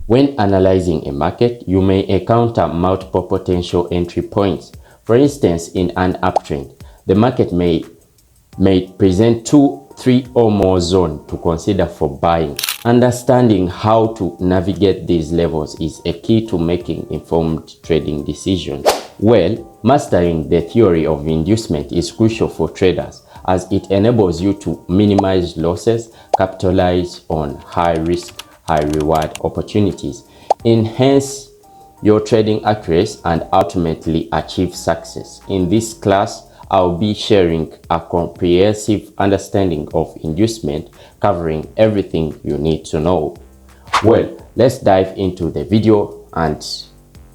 When analyzing a market, you may encounter multiple potential entry points. For instance, in an uptrend, the market may present 2, 3 or more zones to consider for buying. Understanding how to navigate these levels is a key to making informed trading decisions. Well, mastering the theory of inducement is crucial for traders as it enables you to minimize losses, capitalize on high risk, high reward opportunities, enhance your trading accuracy, and ultimately achieve success. In this class, I'll be sharing a comprehensive understanding of inducement, covering everything you need to know. Well, let's dive into the video and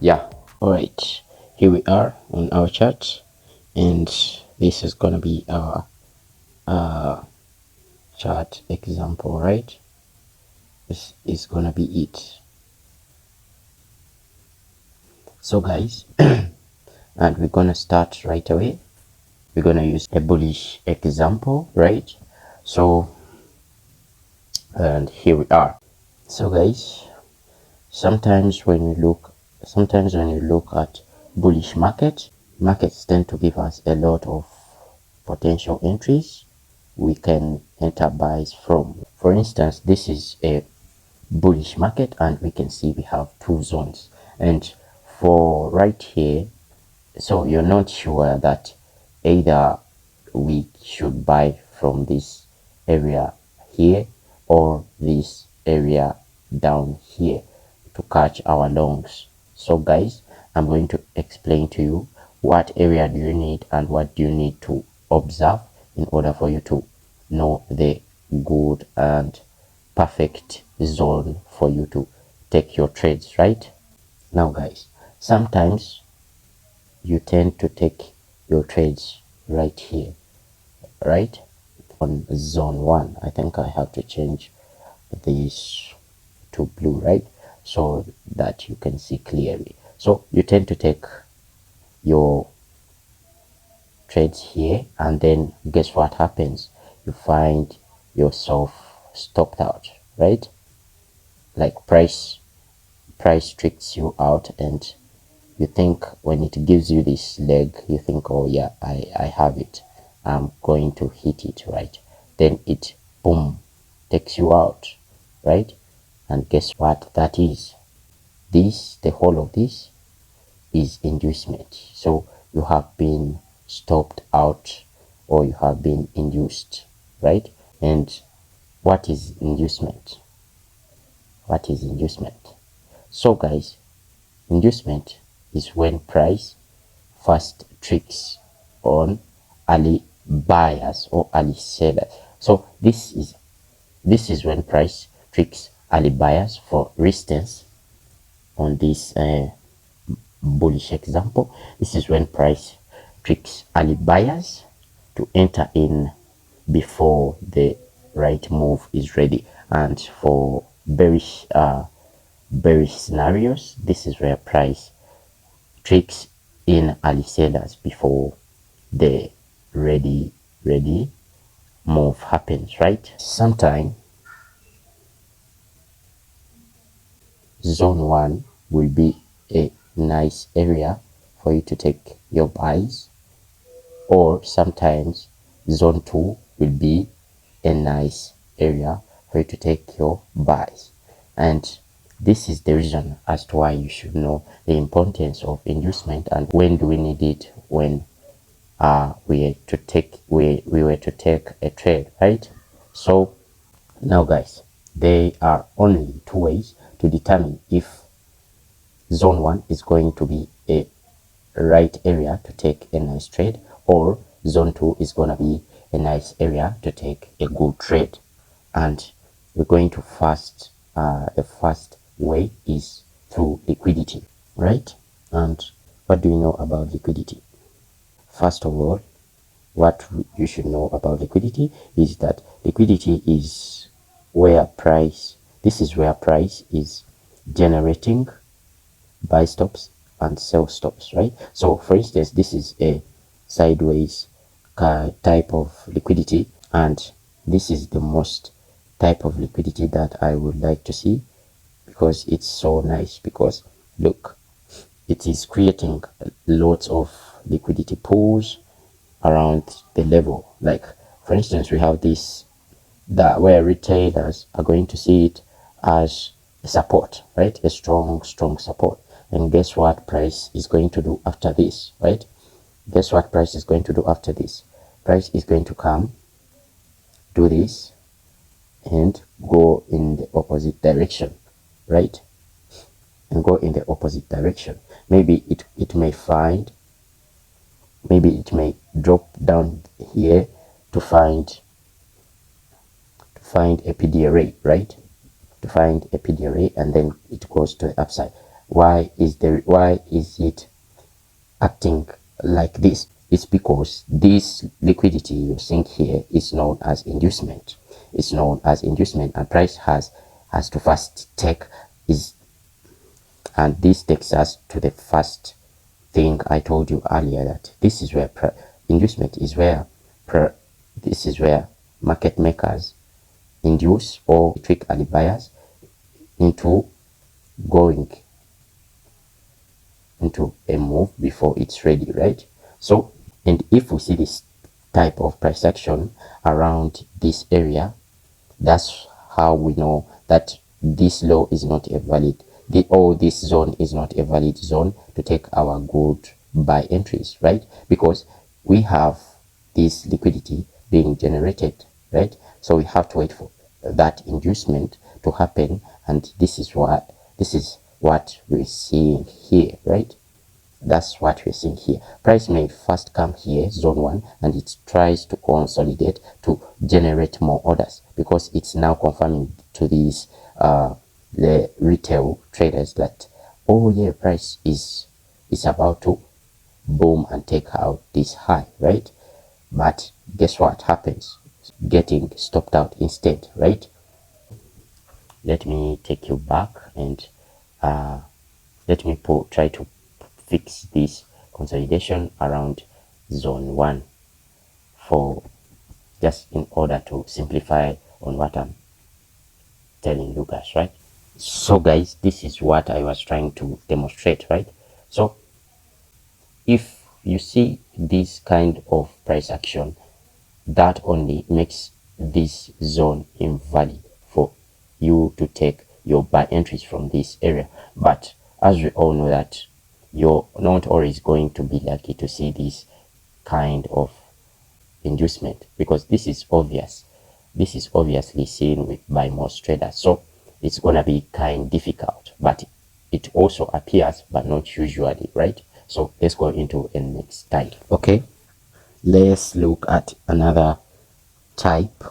yeah. Alright, here we are on our chart, and this is gonna be our chart example, right? This is gonna be it. So guys, and we're gonna start right away. We're gonna use a bullish example, right? So, and here we are. So guys, sometimes when you look at bullish markets tend to give us a lot of potential entries we can enter buys from. For instance, this is a bullish market and we can see we have 2 zones, and for right here, so you're not sure that either we should buy from this area here or this area down here to catch our longs. So guys, I'm going to explain to you what area do you need and what do you need to observe in order for you to know the good and perfect zone for you to take your trades, right? Now guys, sometimes you tend to take your trades right here, right on zone 1. I think I have to change this to blue, right, so that you can see clearly. So you tend to take your trades here, and then guess what happens? You find yourself stopped out, right? Like price tricks you out, and you think when it gives you this leg, you think, oh yeah, I have it, I'm going to hit it, right? Then it boom takes you out, right? And guess what that is? The whole of this is inducement. So you have been stopped out, or you have been induced, right? And what is inducement? What is inducement? So guys, inducement is when price first tricks on early buyers or early sellers. So this is when price tricks early buyers. For instance, on this bullish example, this is when price tricks early buyers to enter in before the right move is ready. And for bearish scenarios, this is where price tricks in early sellers before the ready move happens, right? Sometime zone 1 will be a nice area for you to take your buys, or sometimes zone 2 will be a nice area for you to take your buys. And this is the reason as to why you should know the importance of inducement and when do we need it when we were to take a trade, right? So now guys, there are only 2 ways to determine if zone 1 is going to be a right area to take a nice trade, or zone 2 is going to be a nice area to take a good trade. And we're going to the first way is through liquidity, right? And what do you know about liquidity? First of all, what you should know about liquidity is that liquidity is where price is generating buy stops and sell stops, right? So for instance, this is a sideways type of liquidity, and this is the most type of liquidity that I would like to see because it's so nice. Because look, it is creating lots of liquidity pools around the level. Like for instance, we have this, that where retailers are going to see it as a support, right? A strong support. And guess what price is going to do after this, right? Guess what price is going to do after this? Price is going to come, do this, and go in the opposite direction, right? And go in the opposite direction. Maybe it may find, maybe it may drop down here to find a PD array, right? To find a PD array, and then it goes to the upside. Why is it acting like this? It's because this liquidity you're seeing here is known as inducement. It's known as inducement, and price has to first take is, and this takes us to the first thing I told you earlier, that this is where inducement is where this is where market makers induce or trick early buyers into going into a move before it's ready, right? So, and if we see this type of price action around this area, that's how we know that this low is not a valid, or this zone is not a valid zone to take our good buy entries, right? Because we have this liquidity being generated, right? So we have to wait for that inducement to happen, and this is what we're seeing here, right? That's what we're seeing here. Price may first come here, zone 1, and it tries to consolidate to generate more orders, because it's now confirming to these the retail traders that, oh yeah, price is about to boom and take out this high, right? But guess what happens? Getting stopped out instead, right? Let me take you back, and let me try to fix this consolidation around zone 1 for just in order to simplify on what I'm telling you guys, right? So guys, this is what I was trying to demonstrate, right? So if you see this kind of price action, that only makes this zone invalid for you to take your buy entries from this area. But as we all know that you're not always going to be lucky to see this kind of inducement, because this is obvious. This is obviously seen by most traders, so it's gonna be kind difficult, but it also appears, but not usually, right? So let's go into a next type. Okay, let's look at another type,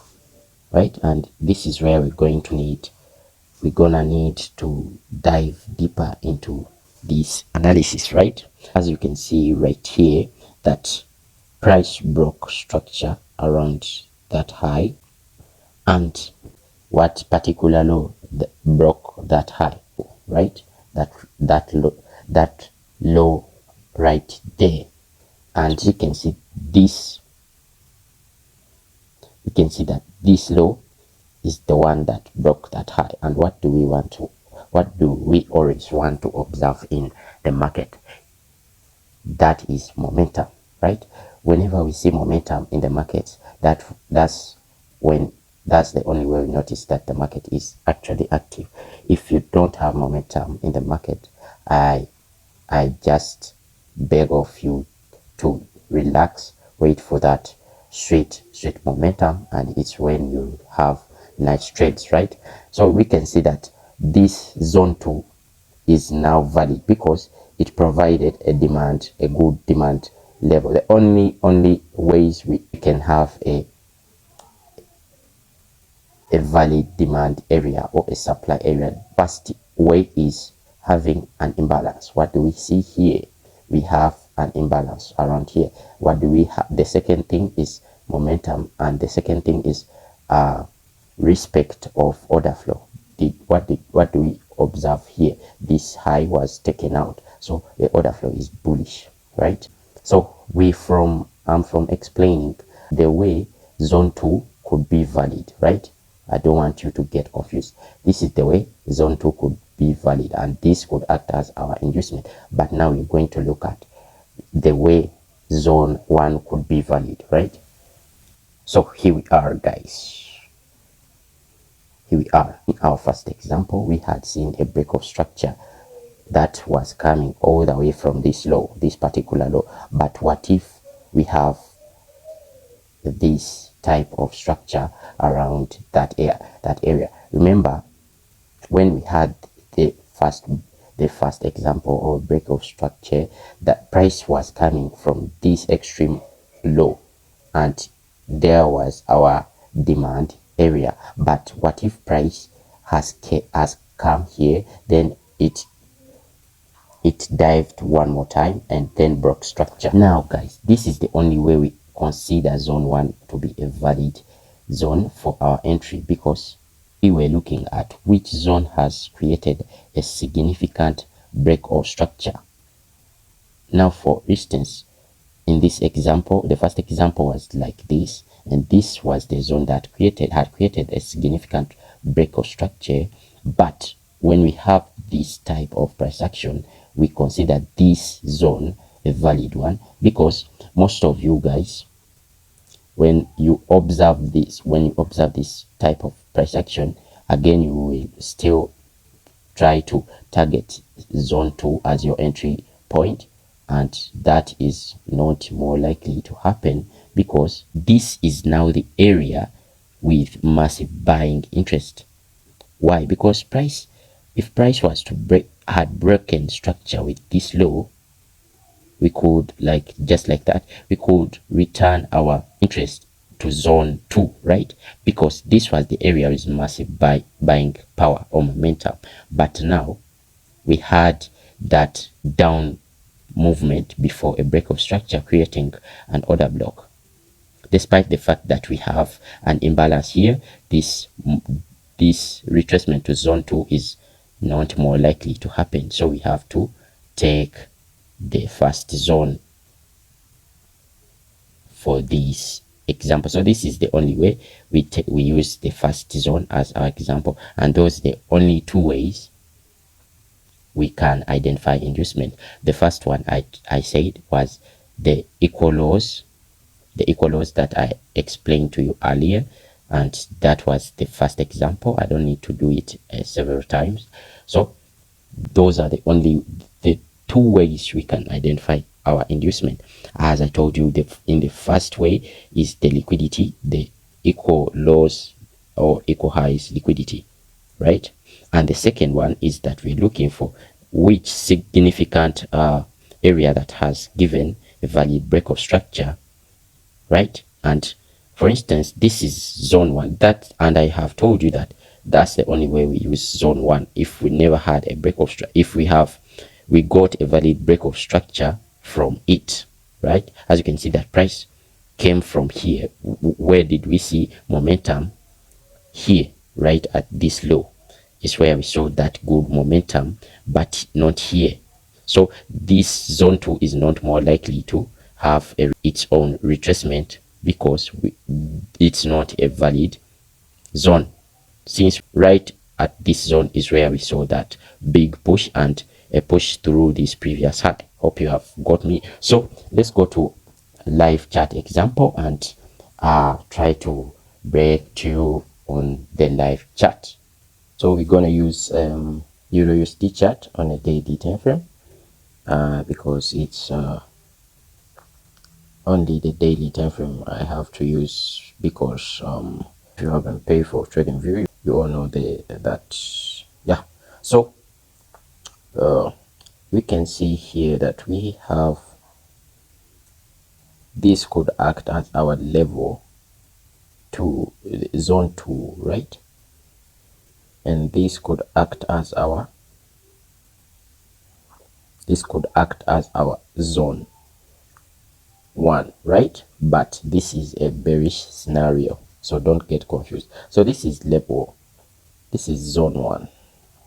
right? And this is where we're gonna need to dive deeper into this analysis, right? As you can see right here, that price broke structure around that high, and what particular low broke that high, right? That low right there. And you can see this, you can see that this low is the one that broke that high. And what do we always want to observe in the market? That is momentum, right? Whenever we see momentum in the markets, that's the only way we notice that the market is actually active. If you don't have momentum in the market, I just beg of you to relax, wait for that sweet momentum, and it's when you have nice trades, right? So we can see that this zone 2 is now valid because it provided a good demand level. The only ways we can have a valid demand area or a supply area, best way is having an imbalance. What do we see here? We have an imbalance around here. What do we have? The second thing is momentum, and the second thing is respect of order flow. What do we observe here? This high was taken out, so the order flow is bullish, right? So I'm from explaining the way zone 2 could be valid, right? I don't want you to get confused. This is the way zone 2 could be valid, and this could act as our inducement. But now we're going to look at the way zone 1 could be valid, right? So here we are, guys. Here we are. In our first example, we had seen a break of structure that was coming all the way from this low, this particular low. But what if we have this type of structure around that area? Remember, when we had the first example or break of structure, that price was coming from this extreme low, and there was our demand area. But what if price has come here, then it dived one more time and then broke structure. Now guys, this is the only way we consider zone 1 to be a valid zone for our entry, because we were looking at which zone has created a significant break or structure. Now for instance, in this example, the first example was like this, and this was the zone that had created a significant break or structure. But when we have this type of price action, we consider this zone a valid one, because most of you guys, when you observe this type of price action, again, you will still try to target zone 2 as your entry point, and that is not more likely to happen, because this is now the area with massive buying interest. Why? Because if price was to had broken structure with this low, we could, like, just like that, we could return our interest to zone 2, right? Because this was the area with massive buying power or momentum. But now we had that down movement before a break of structure, creating an order block. Despite the fact that we have an imbalance here, this retracement to zone 2 is not more likely to happen. So we have to take the first zone for this example. So this is the only way we use the first zone as our example, and those are the only two ways we can identify inducement. The first one I said was the equal laws that I explained to you earlier, and that was the first example. I don't need to do it several times. So those are the two ways we can identify our inducement. As I told you, in the first way is the liquidity, the equal lows or equal highs liquidity, right? And the second one is that we're looking for which significant area that has given a valid break of structure, right? And for instance, this is zone 1, and I have told you that that's the only way we use zone 1. If we never had a break of structure, if we got a valid break of structure from it, right? As you can see, that price came from here. Where did we see momentum? Here, right at this low is where we saw that good momentum, but not here. So this zone 2 is not more likely to have its own retracement, because it's not a valid zone, since right at this zone is where we saw that big push and a push through this previous high. Hope you have got me. So let's go to live chart example and try to break to on the live chart. So we're gonna use Euro USD chart on a daily time frame, because it's only the daily time frame I have to use, because if you haven't paid for TradingView, you all know that. Yeah. So we can see here that we have this could act as our level to zone 2, right? And this could act as our zone 1, right? But this is a bearish scenario, so don't get confused. So this is level, this is zone 1.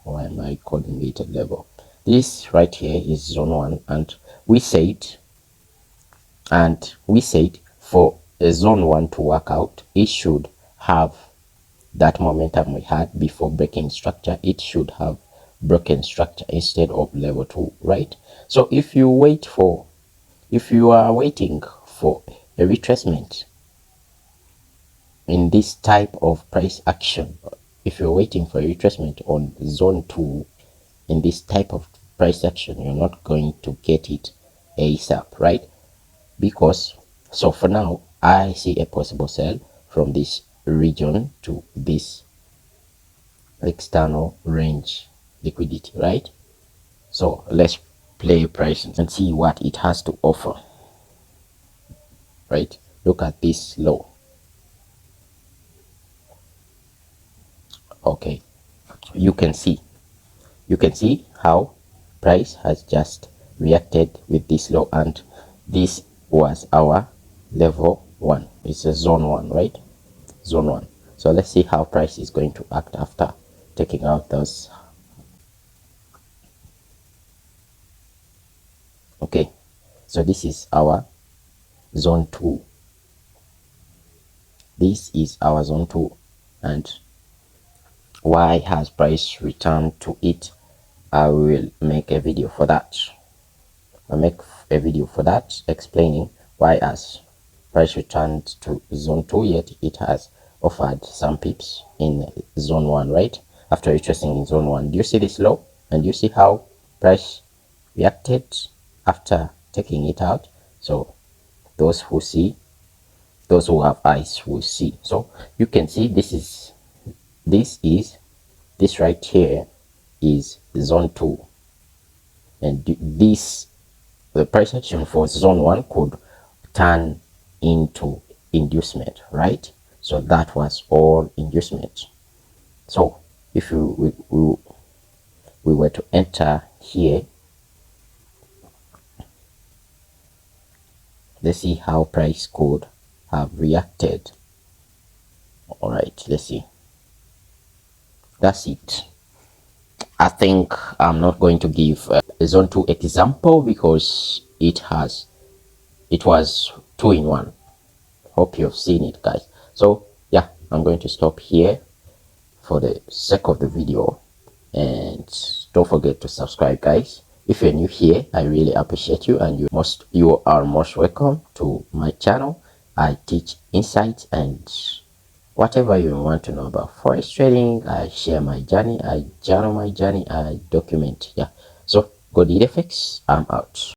Why am I calling it a level? This right here is zone 1, and we said for a zone 1 to work out, it should have that momentum we had before breaking structure, it should have broken structure instead of level 2, right? So if you are waiting for a retracement in this type of price action, if you're waiting for a retracement on zone 2 in this type of price action, you're not going to get it ASAP, right? Because, so for now, I see a possible sell from this region to this external range liquidity, right? So let's play price and see what it has to offer, right? Look at this low. Okay, you can see how price has just reacted with this low, and this was our level 1. It's a zone 1, right? Zone 1. So let's see how price is going to act after taking out those. Okay, so this is our zone 2. This is our zone 2, and why has price returned to it? I will make a video for that. I'll make a video for that explaining why as price returned to zone 2, yet it has offered some pips in zone 1, right? After retracing in zone 1, do you see this low? And you see how price reacted after taking it out? So those who have eyes will see. So you can see this right here is zone 2, and the price action for zone 1 could turn into inducement, right? So that was all inducement. So if we were to enter here, let's see how price could have reacted. All right, let's see. That's it. I think I'm not going to give a zone 2 example because it was 2 in 1. Hope you've seen it, guys. So yeah, I'm going to stop here for the sake of the video, and don't forget to subscribe, guys. If you're new here, I really appreciate you, and you are most welcome to my channel. I teach insights and whatever you want to know about forex trading. I share my journey, I journal my journey, I document. Yeah, so good effects. I'm out.